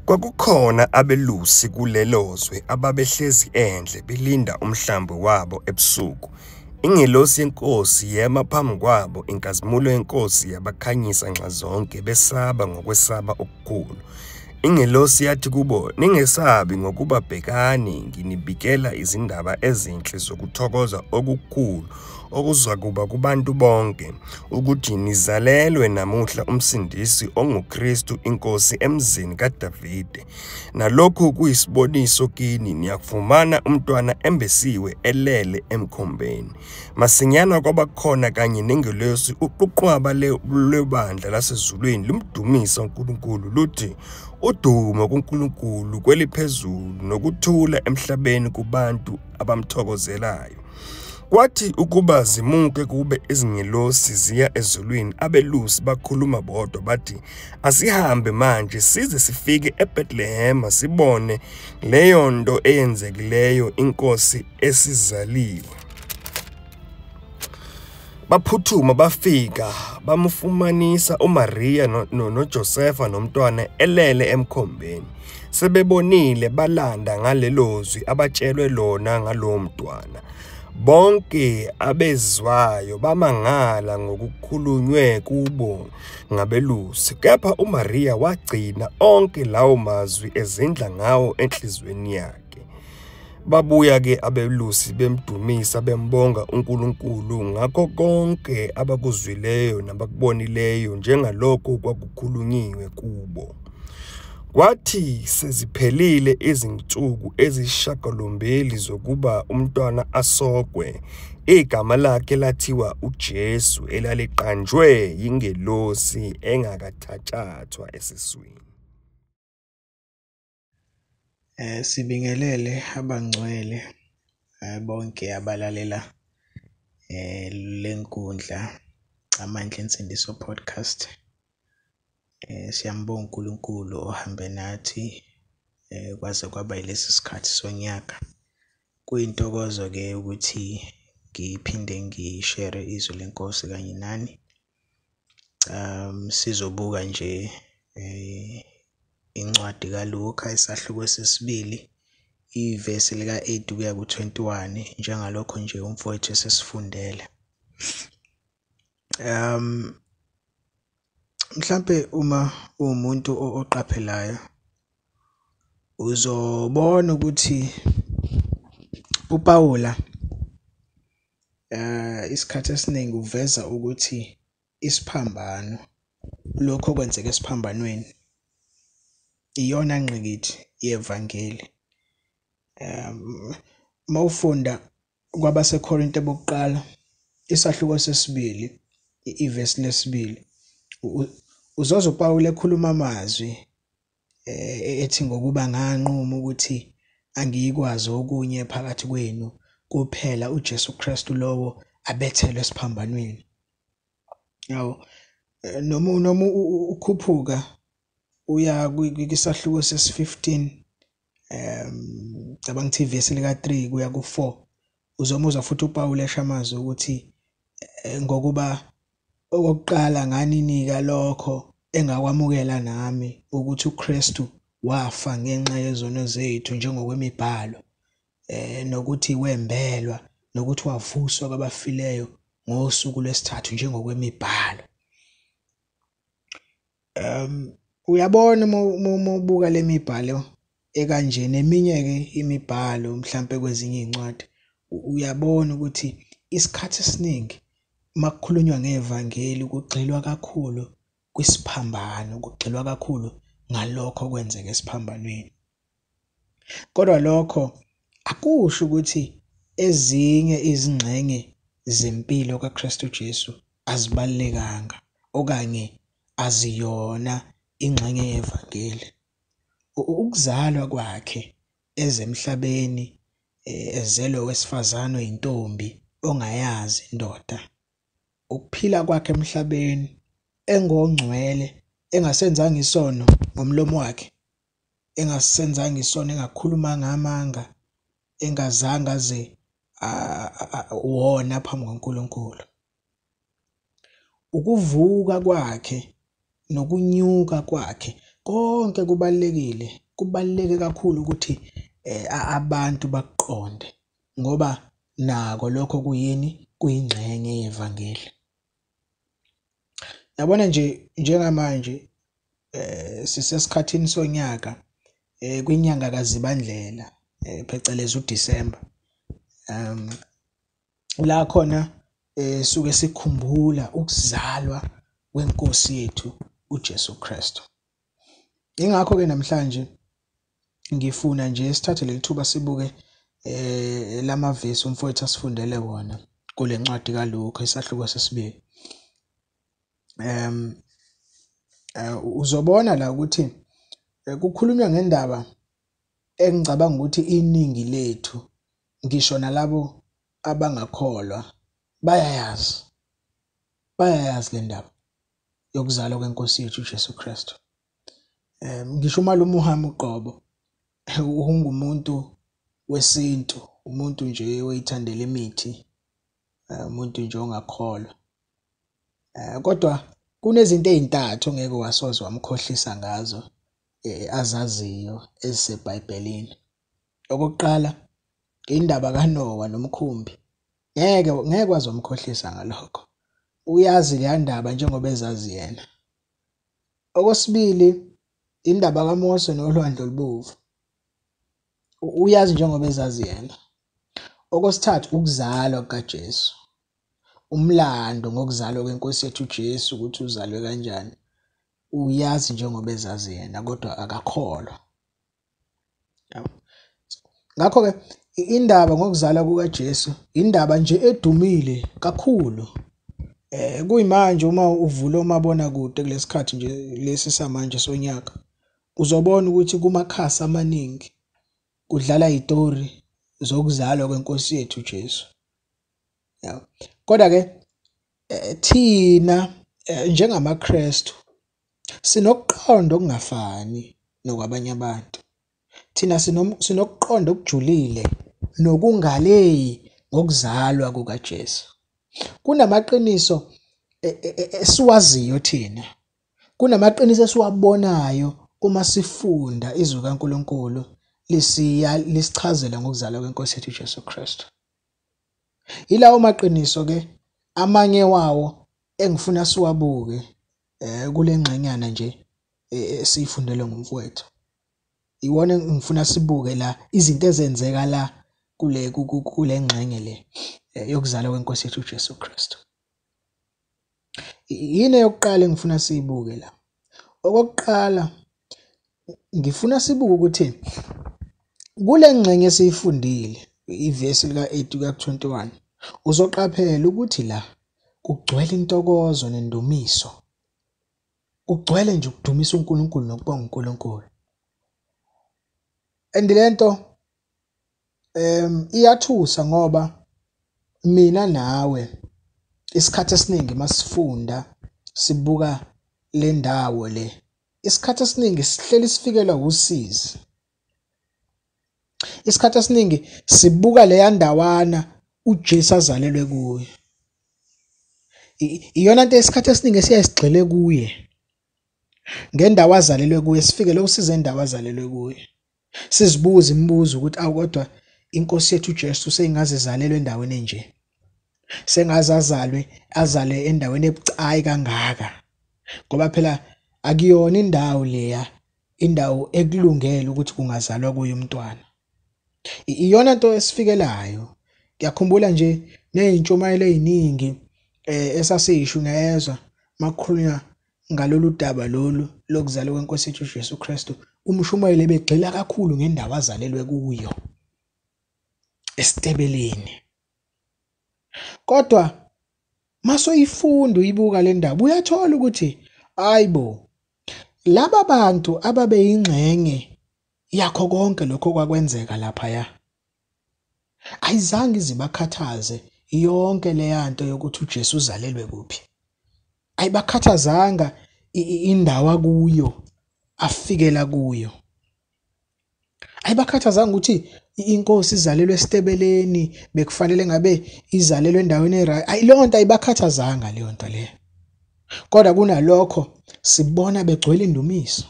Kwakukhona abelusi kulelozwe ababehlezi endle belinda umhlambi wabo ebusuku. Ingelosi yenkosi yema phambi kwabo, inkazimulo yenkosi yabakhanyisa nxazonke besaba ngokwesaba okukhulu. Ingelosi yathi kubo, "Ningesabi ngokuba bhekani, nginibikela izindaba ezinhle zokuthokoza okukhulu okuzakuba kubantu bonke, ukuthi nizalelwe namuhla umsindisi onguKristu inkosi emzini kaDavide. Nalokhu kuyisiboniso kini, niyafumana umntwana embesiwe elele emkhombeni." Masinyana kwabakhona kanye nengelosi uqhuqhwaba lwebandla lasezulwini lumdumisa uNkulunkulu luthi, "Udumo kuNkulunkulu kweliphezulu nokuthula emhlabeni kubantu abamthokozelayo." Kwathi ukuba zimuke kube izingelosi ziya ezulwini, abelusi bakhuluma bodwa bathi, "Asihambe manje size sifike eBhethlehema sibone leyo nto eyenzekileyo inkosi esizaliwe." Baphuthuma bafika bamfumanisa uMariya noJosefa nomntwana elele emkhombeni. Sebebonile balanda ngalelozwi abatshelwe lona ngalowo mntwana. Bonke abezwayo bamangala ngokukhulunywe kubo ngabelusi, kepha uMariya wagcina onke lawo mazwi ezindla ngawo enhliziyweni yakhe. Babuya-ke abelusi bemdumisa bembonga uNkulunkulu ngakho konke abakuzwileyo nabakubonileyo njengalokho kwakukhulunyiwe kubo. Kwathi seziphelile izinsuku eziyisishiyagalombili zokuba umntwana asokwe, igama lakhe lathiwa uJesu, elaliqanjwe yingelosi engakathatshathwa esiswini. Sibingelele abangcwele bonke abalalela lenkundla Amandla Ensindiso podcast. Siyambonga uNkulunkulu ohambe nathi kwaze kwaba yilesi sikhathi sonyaka. Kuyintokozo ke ukuthi ngiphinde ngishare izwi lenkosi kanye nani. Sizobuka nje incwadi kaLuka isahluko sesibili ivesi lika 8 kuya ku 21 njengalokho nje umfowethu esesifundele. Mhlambe uma umuntu oqaphelayo uzobona ukuthi uPaula isikhathi esiningi uveza ukuthi isiphambano, lokho kwenzeka esiphambanweni, iyona ngqikithi yevangeli. Mawufunda kwabaseKorinte bokuqala isahluko sesibili ivesi lesibili, uzozwa uPaul ekhuluma amazwi ethi ngokuba nganquma ukuthi angikwazi okunye phakathi kwenu kuphela uJesu Kristu lowo abethelwe esiphambanweni. Yawo noma ukhuphuka uya kwisahluko ses-15 cabanga ukuthi ivesi lika 3 kuya ku4, uzomuzwa futhi uPaul eshamazwe ukuthi ngokuba okokuqala nganinika lokho engakwamukela nami, ukuthi uKristu wafa ngenxa yezono zethu njengokwemibhalo, nokuthi wembelwa, nokuthi wavuswa kwabafileyo ngosuku lwesithathu njengokwemibhalo. Uyabona uma ubuka lemibhalo ekanje neminye ke imibhalo mhlambe kwezinye incwadi, uyabona ukuthi isikhathi esiningi makukhulunywa ngevangeli kugxilwa kakhulu kwisiphambano, kugxilwa kakhulu ngalokho kwenzeka esiphambanweni. Kodwa lokho akusho ukuthi ezinye izingxenye zempilo kaKristu Jesu azibalekanga okanye aziyona ingxenye yevangeli. Ukuzalwa kwakhe ezemhlabeni, ezelwe wesifazane oyintombi ongayazi indoda, ukuphila kwakhe emhlabeni engongcwele, engasenzanga isono ngomlomo wakhe, engasenzanga isono, engakhulumanga amanga, engazange aze wona phambi kaNkulunkulu. Ukuvuka kwakhe nokunyuka kwakhe konke kubaluleke kakhulu ukuthi abantu bakuqonde ngoba nako lokho kuyini kuyingxenye yevangeli. Yabona nje njengamanje sisesikhathini sonyaka kwinyanga kaZibandlela phecelezi uDisemba, la khona suke sikhumbula ukuzalwa kwenkosi yethu uJesu Kristu. Ingakho ke namhlanje ngifuna nje sithathe leli thuba sibuke lamavesi umfowethu asifundele wona kule ncwadi kaLuka isahluko sesibili. Uzobona la ukuthi kukhulunywa ngendaba engicabanga ukuthi iningi lethu ngisho nalabo abangakholwa bayayazi le ndaba yokuzalwa kwenkosi yethu uJesu Kristu. Ngisho umalume uHama uqobo ungumuntu wesintu, umuntu nje oyithandela imithi, umuntu nje ongakholwa. Kodwa kunezinto ezintathu ongeke wasoze wamkhohlisa ngazo azaziyo eziseBhayibhelini. Okokuqala, indaba kaNoah nomkhumbi. Ngeke wazi wamkhohlisa ngalokho. Uyazi le ndaba njengoba ezazi yena. Okwesibili, indaba kaMose nolwandle olubovu. Uyazi njengoba ezazi yena. Okwesithathu, ukuzalwa kukaJesu. Umlando ngokuzalwa kwenkosi yethu uJesu ukuthi uzalwe kanjani. Uyazi njengoba ezazi yena kodwa akakholwa. Ngakho ke indaba ngokuzalwa kukaJesu indaba nje edumile kakhulu. Kuyimanje uma uvula umabonakude kulesikhathi nje lesi samanje sonyaka uzobona ukuthi kumakhasi amaningi kudlala izitori zokuzalwa kwenkosi yethu uJesu. Kodwa ke thina njengamaKristu sinokuqonda okungafani nokwabanye abantu. Thina sinokuqonda okujulile nokungaleyi ngokuzalwa kukaJesu. Kunamaqiniso esiwaziyo thina. Kunamaqiniso esiwabonayo uma sifunda izwi kaNkulunkulu lisichazela ngokuzalwa kwenkosi yethu uJesu Kristu. Yilawo maqiniso ke amanye wawo engifuna siwabuke kule ngxenyana nje esifundele ngumfowethu. Iwona engifuna sibuke la izinto ezenzeka la kule ngxenye le yokuzalwa kwenkosi yethu uJesu Kristu. Yini yokuqala engifuna siyibuke la? Okokuqala ngifuna sibuke ukuthi kule ngxenye esiyifundile ivesi lika-8 ka-21 uzoqaphela ukuthi la kugcwele intokozo nendumiso. Kugcwele nje ukudumisa uNkulunkulu nokubonga uNkulunkulu. And lento iyathusa ngoba mina nawe isikhathi esiningi masifunda sibuka le ndawo le, isikhathi esiningi sihleli sifikelwa usizi. Isikhathi esiningi sibuka le yandawana uJesu azalelwe kuyo. Iyona nto isikhathi esiningi siyasigxile kuye. Ngendawo azalelwe kuye sifikele usize endawo azalelwe kuye. Sizibuza imibuzo ukuthi kodwa inkosi yethu uJesu seyingaze zalelwe endaweni enje. Sengaze azale endaweni ebucayi kangaka. Ngoba phela akuyona indawo leya, indawo ekulungele ukuthi kungazalwa kuyo umntwana. Iyona nto esifikelayo. Ngiyakhumbula nje nezintshumayelo eziningi esasiyishunyayezwa makukhulunywa ngalolu daba lolu lokuzalwa kwenkosi yethu uJesu Kristu. Umshumayeli ebegxila kakhulu ngendawo azalelwe kuyo esitebeleni. Kodwa masoyifunda uyibuka le ndaba uyathola ukuthi hayibo, laba bantu ababeyingxenye yakho konke lokho kwakwenzeka lapha ayizange zibakhathaze yonke leyanto yokuthi uJesu uzalelwe kuphi. Ayibakhathazanga indawo kuyo afikela kuyo. Ayibakhathazanga ukuthi inkosi izalelwe esitebeleni bekufanele ngabe izalelwe endaweni erayi. Ayilonto ayibakhathazanga leyo nto le. Kodwa kunalokho sibona begcwele indumiso.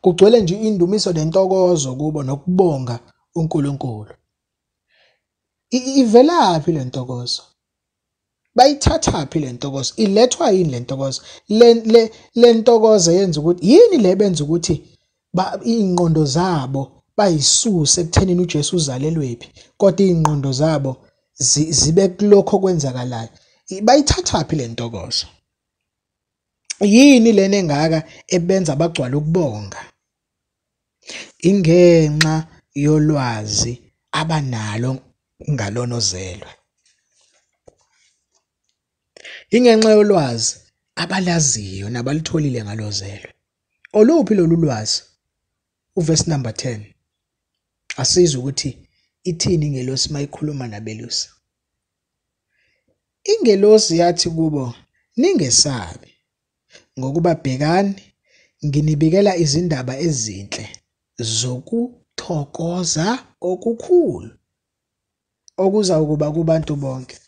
Kugcwele nje indumiso nentokozo kubo nokubonga uNkulunkulu. Ivelaphi le ntokozo? Bayithathaphi le ntokozo? Ilethwa yini le ntokozo? Le ntokozo yenza ukuthi yini le benza ukuthi iy'ngqondo zabo bayisuse ekuthenini uJesu uzalelwephi, kodwa iy'ngqondo zabo zibe kulokho okwenzakalayo. Bayithathaphi le ntokozo? Yini lena engaka ebenza bagcwala ukubonga? Ingenxa yolwazi abanalo ngalona ozelwe. Ingenxa yolwazi abalaziyo nabalutholile ngalozelwe. Oluphi lolu lwazi? Uverse number 10. Asizwe ukuthi ithini ingelosi mayikhuluma nabelusi. Ingelosi yathi kubo, ningesabi, ngokuba bhekani, nginibikela izindaba ezinhle zokuthokoza okukhulu okuzawukuba kubantu bonke,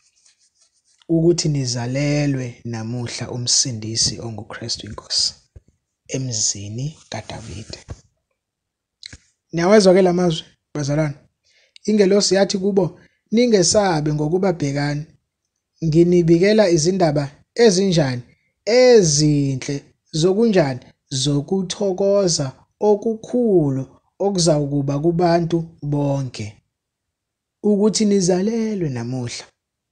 ukuthi nizalelwe namuhla umsindisi onguKristu Inkosi emzini kaDavide. Niyawezwa ke lamazwi bazalwane? Ingelosi yathi kubo, ningesabi ngokuba bhekani, nginibikela izindaba ezinjani, ezinhle zokunjani, zokuthokoza okukhulu okuzawukuba kubantu bonke, ukuthi nizalelwe namuhla.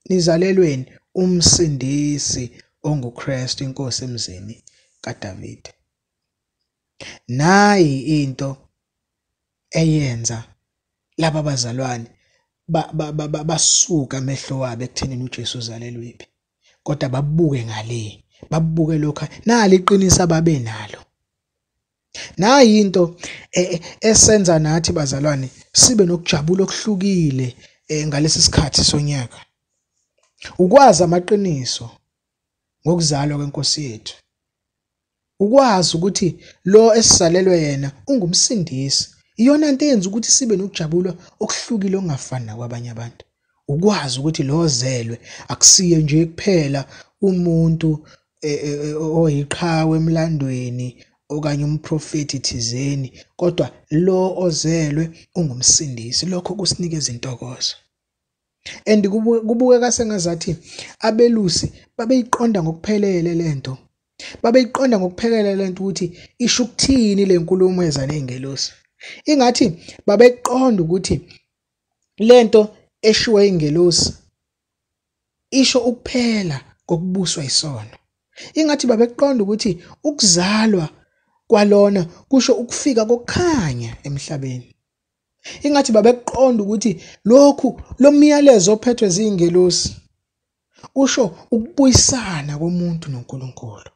Nizalelweni? Umsindisi onguKristu Inkosi emzini kaDavide. Nayi into eyenza laba bazalwane basuka amehlo wabo ekuthenini uJesu uzalelwephi, kodwa babuke ngale, babuke lokho, nali iqiniso ababe nalo. Nayi into esenza nathi bazalwane sibe nokujabula okuhlukile ngalesi sikhathi sonyaka. Ukwazi amaqiniso ngokuzalwa kweNkosi yethu. Ukwazi ukuthi lo esizalelwe yena ungumsindisi. Iyona nto eyenza ukuthi sibe nokujabula okuhlukile okungafani nakwabanye abantu. Ukwazi ukuthi lo ozelwe akusiye nje kuphela umuntu oyiqhawe emlandweni okanye umprofeti thizeni, kodwa lo ozelwe ungumsindisi. Lokho kusinikeza intokozo. And kubukeka sengazathi abelusi babeyiqonda ngokuphelele lento. Babeyiqonda ngokuphelele lento ukuthi isho ukuthini le nkulumo eza nengelosi. Ingathi babeqonda ukuthi lento eshiwe ingelosi isho ukuphela kokubuswa isono. Ingathi babeqonda ukuthi ukuzalwa kwalona kusho ukufika kokukhanya emhlabeni. Ingathi babeqonda ukuthi lo myalezo ophethwe zingelosi usho ukubuyisana komuntu noNkulunkulu.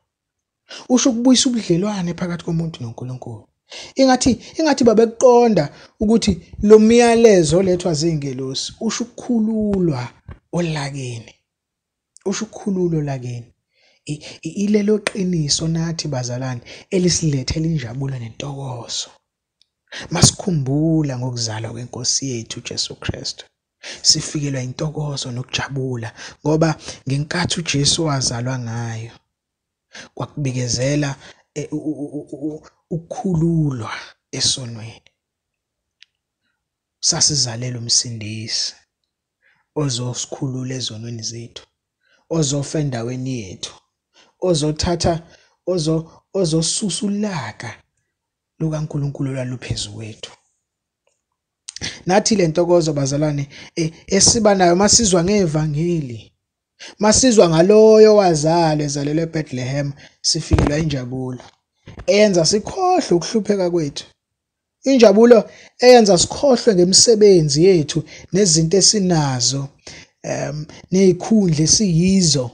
Usho ukubuyisa ubudlelwane phakathi komuntu noNkulunkulu. Ingathi babeqonda ukuthi lo myalezo olethwa zingelosi usho ukukhululwa olakeni. Usho ukukhululwa olakeni. Ilelo qiniso nathi bazalwane elisilethela injabulo nentokozo. Masikhumbula ngokuzalwa kweNkosi yethu uJesu Kristu, sifikelwa intokozo nokujabula ngoba ngenkathi uJesu wazalwa ngayo kwakubikezela ukukhululwa esonweni. Sasizalelwe umsindisi ozosikhulula ezonweni zethu, ozofa endaweni yethu, ozothatha ozosusa ulaka lukaNkulunkulu olwaluphezulu kwethu. Nathi le ntokozo bazalwane esiba nayo masizwa ngevangeli, masizwa ngaloyo wazalwa ezalelwe eBethlehem, sifikelwa injabulo eyenza sikhohle ukuhlupheka kwethu. Injabulo eyenza sikhohlwe ngemisebenzi yethu nezinto esinazo, nezikhundla esiyizo.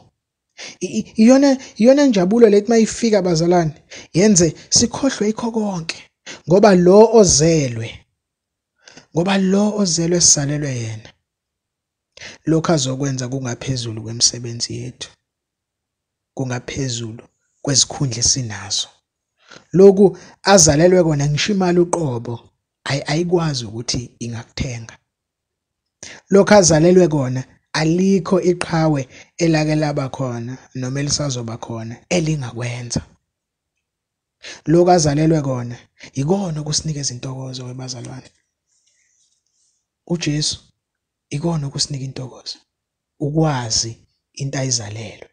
Iyona injabulo lethi mayifika bazalwane yenze sikhohlwe ikho konke ngoba lo ozelwe sisalelwe yena. Lokho azokwenza kungaphezulu kwemisebenzi yethu, kungaphezulu kwezikhundla esinazo. Lokhu azalelwe kona ngisho imali uqobo ayikwazi ukuthi ingakuthenga. Lokho azalelwe kona alikho iqhawe elake laba khona noma elisazoba khona elingakwenza. lokho azalelwe kona ikona ukusinikeza intokozo webazalwane. uJesu ikona ukusinika intokozo, ukwazi into ayizalelwe,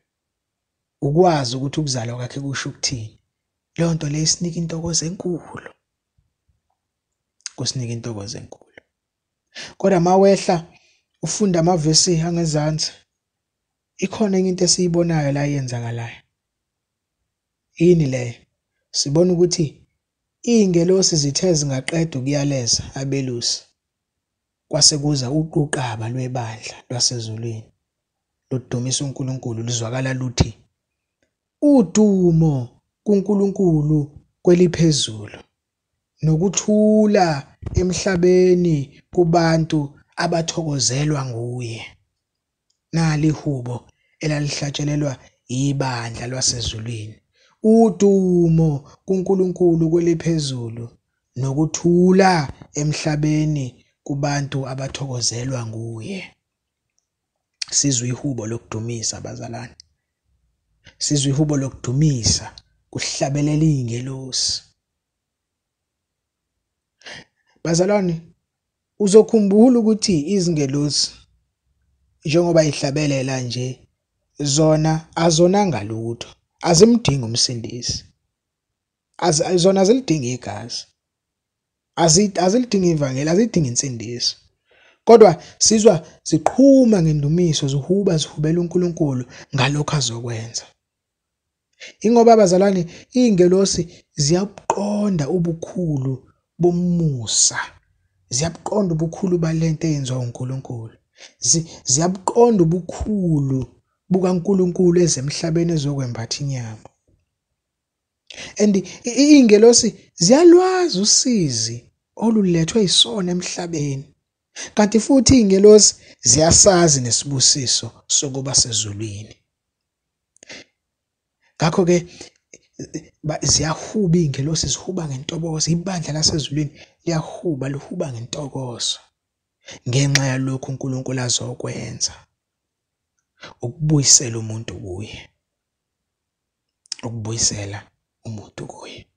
ukwazi ukuthi ukuzalwa kwakhe kusho ukuthini. Leyo nto leyo isinika intokozo enkulu, kusinika intokozo enkulu. Kodwa mawehla ufunda amavesi angezansi, ikhona enye into esiyibonayo la iyenzakalayo. Yini le? Sibona ukuthi iy'ngelosi zithe zingaqeda ukuyaleza abelusi, kwase kuza uquqaba lwebandla lwasezulwini ludumisa uNkulunkulu, luzwakala luthi, udumo kuNkulunkulu kweliphezulu, nokuthula emhlabeni kubantu abathokozelwa nguye. Nali ihubo elalihlatshelelwa ibandla lwasezulwini. Udumo kuNkulunkulu kweliphezulu, nokuthula emhlabeni kubantu abathokozelwa nguye. Sizwe ihubo lokudumisa bazalwane. Sizwe ihubo lokudumisa kuhlabelela iy'ngelosi. Bazalwane, uzokhumbula ukuthi izingelosi njengoba ihlabelela nje, zona azonanga lutho, azimdingi umsindisi, zona azilidingi igazi, azilidingi ivangeli, azilidingi insindiso. Kodwa sizwa ziqhuma ngendumiso, zihubela uNkulunkulu ngalokho azokwenza. Ingoba bazalwane, iy'ngelosi ziyabuqonda ubukhulu bomusa, ziyabuqonda ubukhulu balento eyenziwa uNkulunkulu, ziyabuqonda ubukhulu bukaNkulunkulu ezemhlabeni ezokwembatha inyama. And iy'ngelosi ziyalwazi usizi olulethwe yisona emhlabeni, kanti futhi iy'ngelosi ziyasazi nesibusiso sokuba sezulwini. Ngakho-ke ziyahuba iy'ngelosi, zihuba ngentokozo. Ibandla lasezulwini lihuba ngentokozo ngenxa yalokhu uNkulunkulu azokwenza, ukubuyisela umuntu kuye, ukubuyisela umuntu kuye.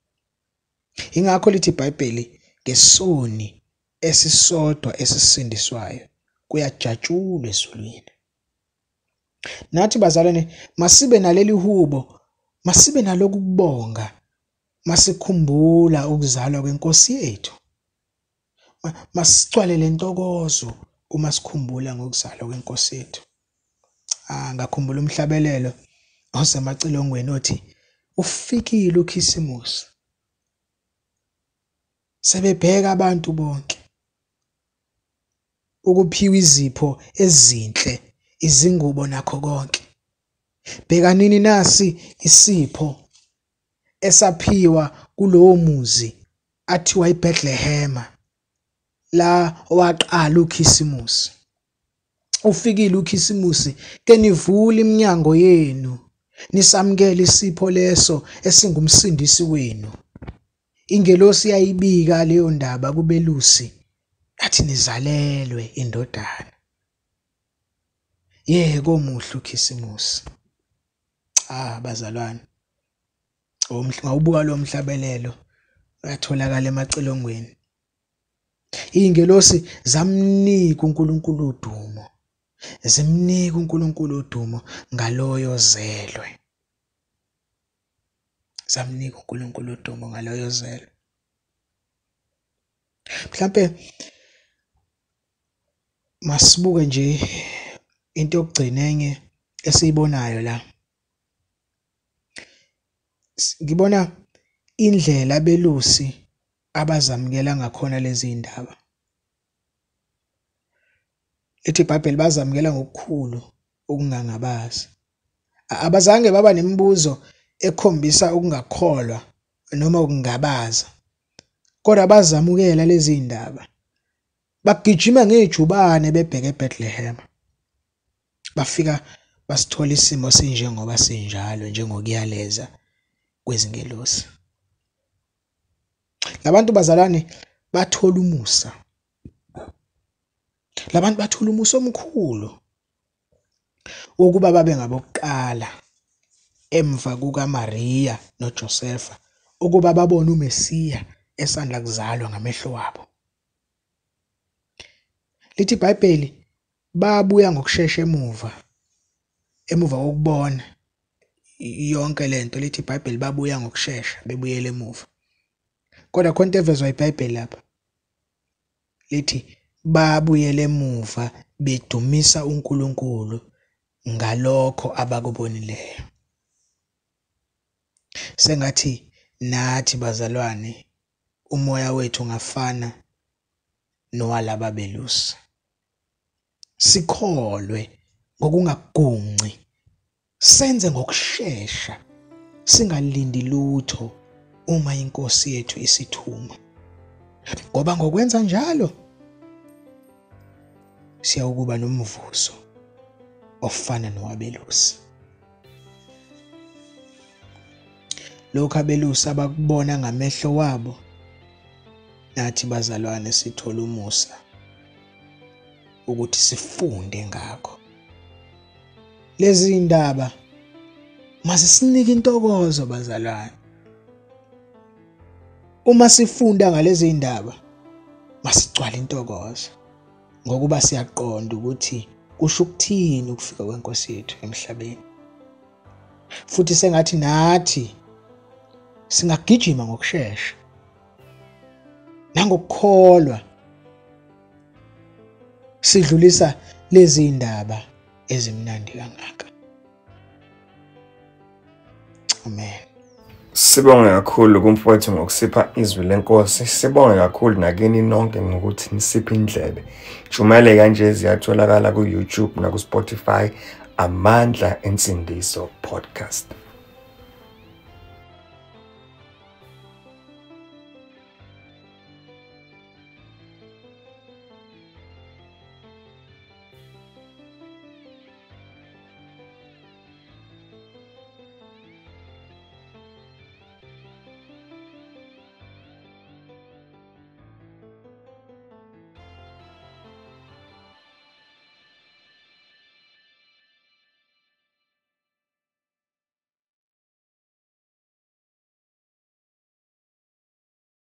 Ingakho lithi iBhayibheli, ngesoni esisodwa esisindiswayo kuyajatshulwa ezulwini. Nathi bazalwane, masibe naleli hubo, masibe naloku kubonga, masikhumbula ukuzalwa kwenkosi yethu. Masicwale lentokozo uma sikhumbula ngokuzalwa kwenkosi yethu. Ngakhumbula umhlabelelo osemacilongweni othi, ufikile uKhisimusi, sebebheka abantu bonke, ukuphiwa izipho ezinhle, izingubo nakho konke. Bhekanini nasi isipho esaphiwa kulowo muzi athiwa iBethlehema, la waqala uKhisimusi. Ufikile uKhisimusi, ke nivule iminyango yenu, nisamukele isipho leso esingumsindisi wenu. Ingelosi yayibika leyo ndaba kubelusi, athi nizalelwe indodana. Yeko muhle uKhisimusi. Bazalwane, ngawubuka lo mhlabelelo uyatholakala emacilongweni. Iy'ngelosi zamnika uNkulunkulu udumo, zimnika uNkulunkulu udumo ngaloyo zelwe. Zamnika uNkulunkulu udumo ngaloyo zelwe. Mhlampe masibuke nje into yokugcina enye esiyibonayo la. Ngibona indlela abelusi abazamukela ngakhona lezi ndaba. Lithi iBhayibheli bazamukela ngokukhulu ukungangabazi. Abazange baba nemibuzo ekhombisa ukungakholwa noma ukungabaza, kodwa bazamukela lezi ndaba. Bagijima ngejubane bebheke eBethlehema. Bafika basithola isimo sinjengoba sinjalo, njengokuyaleza kwezingelosi. Labantu bazalwane bathola umusa. Labantu bathola umusa omkhulu wokuba babe ngabokuqala emva kukaMariya noJosefa ukuba babone uMesiya esandla kuzalwa ngamehlo wabo. Lithi iBhayibheli babuya ngokusheshsha emuva kokubona yonke lento. Lithi iBhayibheli babuya ngokusheshsha bebuyela emuva. Kodwa khona into evezwa iBhayibheli lapha. Lithi babuyele emuva bedumisa uNkulunkulu ngalokho abakubonileyo. Sengathi nathi bazalwane umoya wethu ungafana nowalaba belusi. Sikholwe ngokungagunci, senze ngokusheshsha, singalindi lutho uma iNkosi yethu isithuma. Ngoba ngokwenza njalo siyawukuba nomvuzo ofana nowabelusi. Lokho abelusi abakubona ngamehlo wabo, nathi bazalwane sithola umusa ukuthi sifunde ngakho. Lezi indaba masisinike intokozo bazalwane. Uma sifunda ngalezi indaba masigcwale intokozo, ngokuba siyaqonda ukuthi kusho ukuthini ukufika kweNkosi yethu emhlabeni. Futhi sengathi nathi singagijima ngokusheshsha nangokukholwa sidlulisa lezi indaba ezimnandi kangaka. Amen. Sibonge kakhulu kumfowethu ngokusipha izwi lenkosi. Sibonge kakhulu nakini nonke ngokuthi nisiphe indlebe. Jumele kanje ziyatholakala ku YouTube na ku Spotify. Amandla Ensindiso Podcast.